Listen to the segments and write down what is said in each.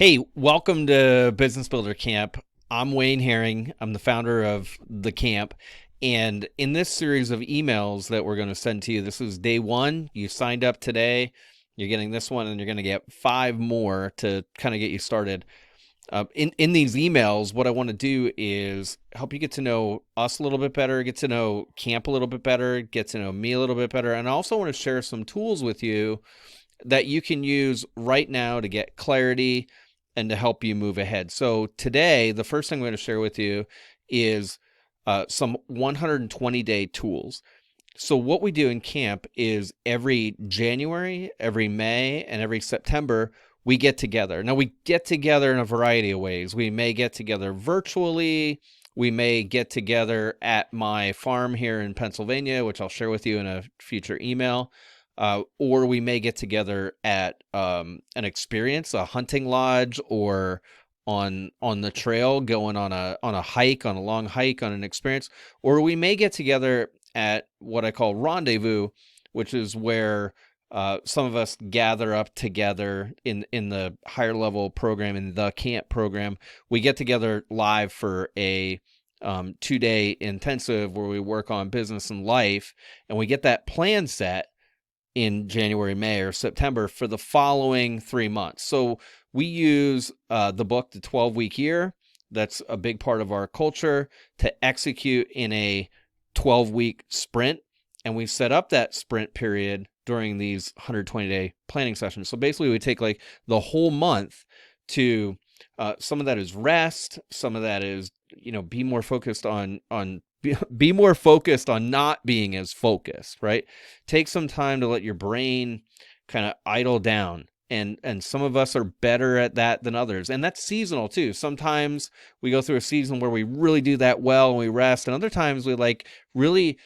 Hey, welcome to Business Builder Camp. I'm Wayne Herring. I'm the founder of the camp. And in this series of emails that we're going to send to you, this is day one. You signed up today. You're getting this one, and you're going to get 5 more to kind of get you started. In these emails, what I want to do is help you get to know us a little bit better, get to know camp a little bit better, get to know me a little bit better, and I also want to share some tools with you that you can use right now to get clarity and to help you move ahead. So today, the first thing I'm going to share with you is some 120-day tools. So what we do in camp is every January, every May, and every September, we get together. Now, we get together in a variety of ways. We may get together virtually. We may get together at my farm here in Pennsylvania, which I'll share with you in a future email. Or we may get together at an experience, a hunting lodge, or on the trail, going on a hike, on a long hike, on an experience. Or we may get together at what I call rendezvous, which is where some of us gather up together in the higher level program, in the camp program. We get together live for a 2-day intensive where we work on business and life, and we get that plan set in January, May, or September for the following 3 months. So we use the book, The 12-Week Year. That's a big part of our culture, to execute in a 12-week sprint. And we set up that sprint period during these 120-day planning sessions. So basically, we take like the whole month to, some of that is rest, some of that is, be more focused on be more focused on not being as focused, right? Take some time to let your brain kind of idle down. And some of us are better at that than others. And that's seasonal too. Sometimes we go through a season where we really do that well and we rest. And other times we like really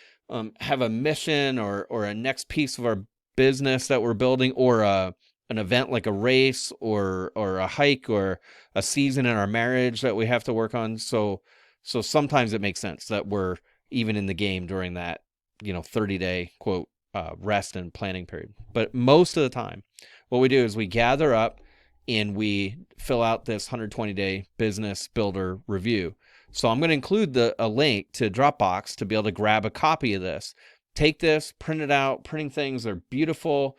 have a mission or a next piece of our business that we're building, or an event like a race or a hike or a season in our marriage that we have to work on. So sometimes it makes sense that we're even in the game during that, 30-day quote rest and planning period. But most of the time, what we do is we gather up and we fill out this 120-day business builder review. So I'm going to include a link to Dropbox to be able to grab a copy of this. Take this, print it out. Printing things are beautiful.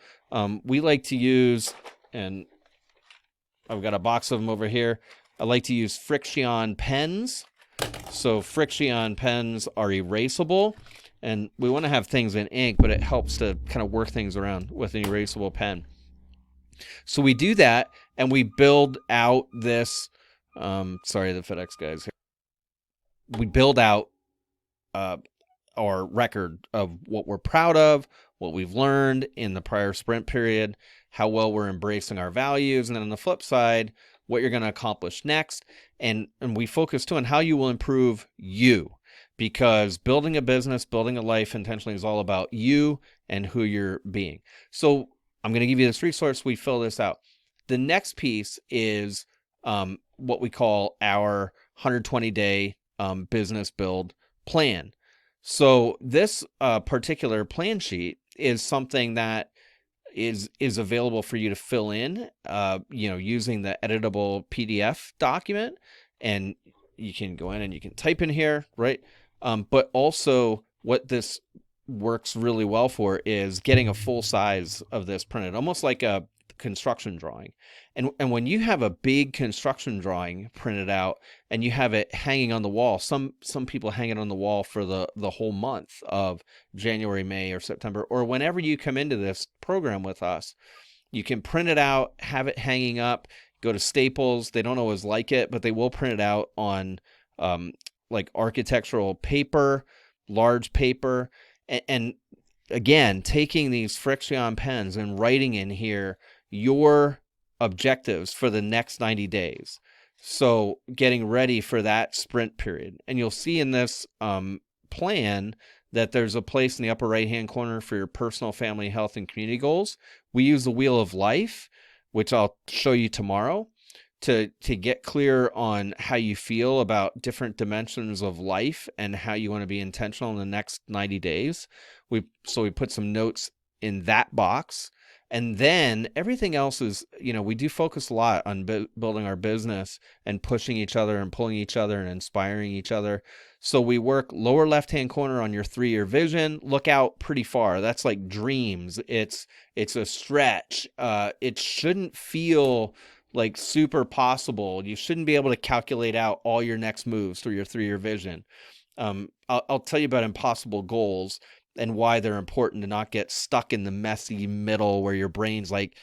We like to use, and I've got a box of them over here. I like to use Frixion pens. So Frixion pens are erasable, and we want to have things in ink, but it helps to kind of work things around with an erasable pen. So we do that, and we build out this, sorry, the FedEx guys here. We build out our record of what we're proud of, what we've learned in the prior sprint period, how well we're embracing our values, and then on the flip side, what you're going to accomplish next. And we focus too on how you will improve you, because building a business, building a life intentionally is all about you and who you're being. So I'm going to give you this resource. We fill this out. The next piece is what we call our 120-day business build plan. So this particular plan sheet is something that is available for you to fill in, using the editable PDF document, and you can go in and you can type in here, right? But also what this works really well for is getting a full size of this printed, almost like a construction drawing. And when you have a big construction drawing printed out and you have it hanging on the wall, some people hang it on the wall for the whole month of January, May, or September, or whenever you come into this program with us, you can print it out, have it hanging up, go to Staples. They don't always like it, but they will print it out on like architectural paper, large paper. And again, taking these Frixion pens and writing in here your objectives for the next 90 days. So getting ready for that sprint period. And you'll see in this plan that there's a place in the upper right-hand corner for your personal, family, health, and community goals. We use the Wheel of Life, which I'll show you tomorrow, to get clear on how you feel about different dimensions of life and how you want to be intentional in the next 90 days. So we put some notes in that box. And then everything else is, we do focus a lot on building our business and pushing each other and pulling each other and inspiring each other. So we work lower left-hand corner on your 3-year vision. Look out pretty far. That's like dreams. It's a stretch. It shouldn't feel like super possible. You shouldn't be able to calculate out all your next moves through your 3-year vision. I'll tell you about impossible goals and why they're important to not get stuck in the messy middle where your brain's like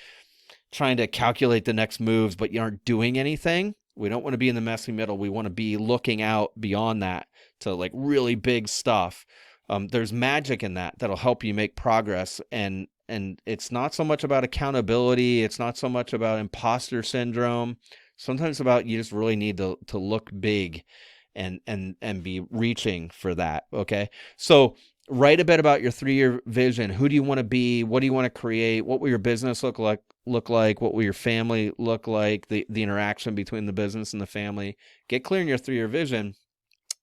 trying to calculate the next moves, but you aren't doing anything. We don't want to be in the messy middle. We want to be looking out beyond that to like really big stuff. There's magic in that that'll help you make progress. And it's not so much about accountability. It's not so much about imposter syndrome. Sometimes it's about you just really need to look big and be reaching for that. Okay. So write a bit about your 3-year vision. Who do you want to be? What do you want to create? What will your business look like? What will your family look like? The interaction between the business and the family. Get clear in your 3-year vision.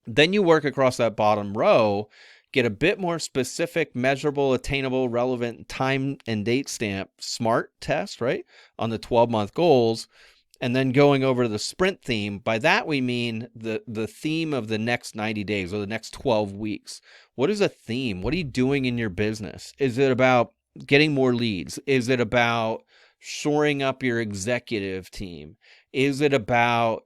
Then you work across that bottom row, get a bit more specific, measurable, attainable, relevant, time and date stamp, SMART test, right? On the 12-month goals. And then going over to the sprint theme. By that we mean the theme of the next 90 days or the next 12 weeks. What is a theme? What are you doing in your business? Is it about getting more leads? Is it about shoring up your executive team? Is it about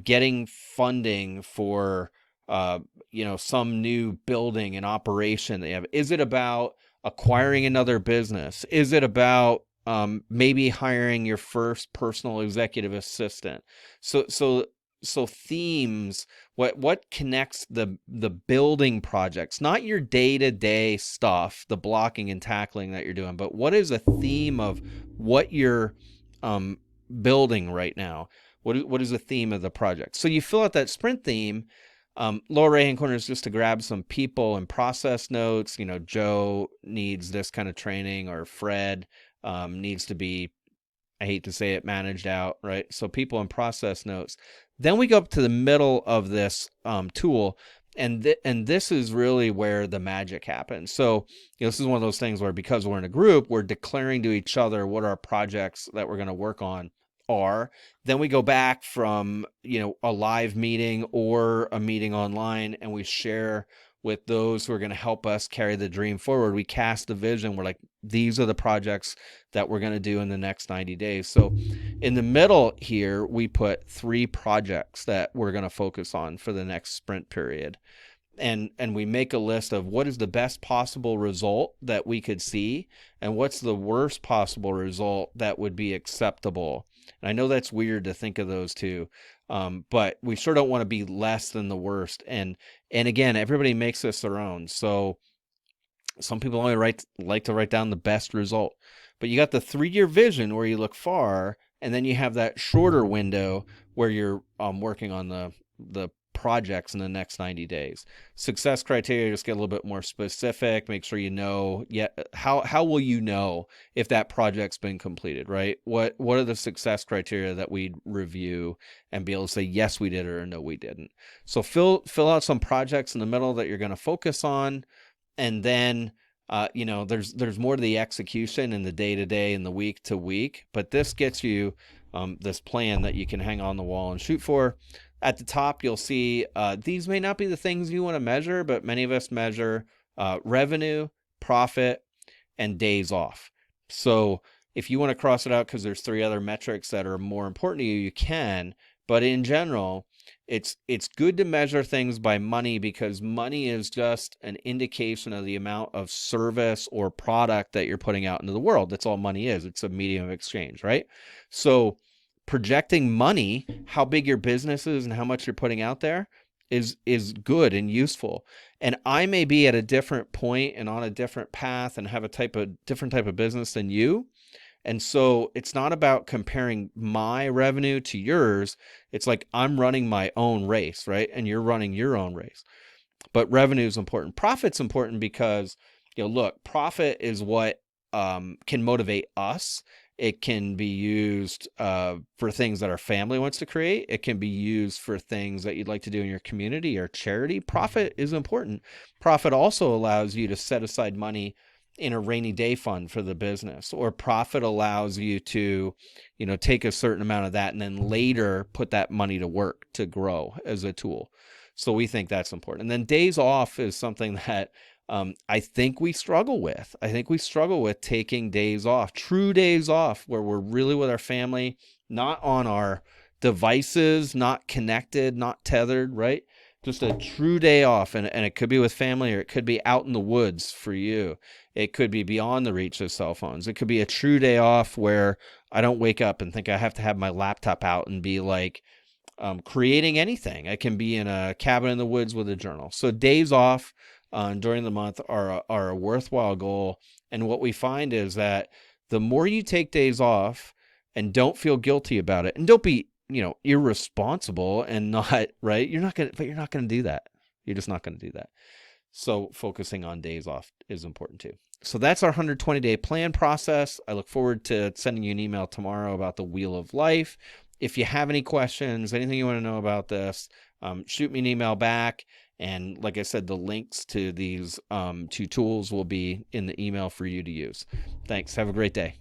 getting funding for some new building and operation they have? Is it about acquiring another business? Is it about maybe hiring your first personal executive assistant? So themes, what connects the building projects, not your day-to-day stuff, the blocking and tackling that you're doing, but what is a theme of what you're building right now? What is the theme of the project? So you fill out that sprint theme. Lower right-hand corner is just to grab some people and process notes. Joe needs this kind of training, or Fred needs to be, I hate to say it, managed out, right? So people and process notes. Then we go up to the middle of this tool, and this is really where the magic happens. So this is one of those things where, because we're in a group, we're declaring to each other what our projects that we're going to work on are. Then we go back from a live meeting or a meeting online, and we share with those who are going to help us carry the dream forward. We cast the vision. We're like, these are the projects that we're going to do in the next 90 days. So in the middle here, we put 3 projects that we're going to focus on for the next sprint period. And we make a list of what is the best possible result that we could see, and what's the worst possible result that would be acceptable. And I know that's weird to think of those two, but we sure don't want to be less than the worst. And again, everybody makes this their own. So some people only like to write down the best result. But you got the 3-year vision where you look far, and then you have that shorter window where you're working on the projects in the next 90 days. Success criteria just get a little bit more specific. Make sure you know, how will you know if that project's been completed, right? What are the success criteria that we'd review and be able to say yes we did or no we didn't? So fill out some projects in the middle that you're going to focus on, and then there's more to the execution in the day-to-day and the week-to-week, but this gets you this plan that you can hang on the wall and shoot for. At the top, you'll see these may not be the things you want to measure, but many of us measure revenue, profit, and days off. So if you want to cross it out because there's 3 other metrics that are more important to you, you can. But in general, it's good to measure things by money, because money is just an indication of the amount of service or product that you're putting out into the world. That's all money is. It's a medium of exchange, right? So projecting money, how big your business is and how much you're putting out there, is good and useful. And I may be at a different point and on a different path and have a different type of business than you. And so it's not about comparing my revenue to yours. It's like I'm running my own race, right? And you're running your own race. But revenue is important. Profit's important because, look, profit is what can motivate us. It can be used for things that our family wants to create. It can be used for things that you'd like to do in your community or charity. Profit is important. Profit also allows you to set aside money in a rainy day fund for the business, or profit allows you to, take a certain amount of that and then later put that money to work to grow as a tool. So we think that's important. And then days off is something that I think we struggle with. I think we struggle with taking days off, true days off, where we're really with our family, not on our devices, not connected, not tethered, right? Just a true day off. And it could be with family, or it could be out in the woods for you. It could be beyond the reach of cell phones. It could be a true day off where I don't wake up and think I have to have my laptop out and be like creating anything. I can be in a cabin in the woods with a journal. So days off during the month are a worthwhile goal. And what we find is that the more you take days off and don't feel guilty about it, and don't be, irresponsible and not, right? You're not going to do that. You're just not going to do that. So focusing on days off is important too. So that's our 120-day plan process. I look forward to sending you an email tomorrow about the Wheel of Life. If you have any questions, anything you want to know about this, shoot me an email back. And like I said, the links to these 2 tools will be in the email for you to use. Thanks. Have a great day.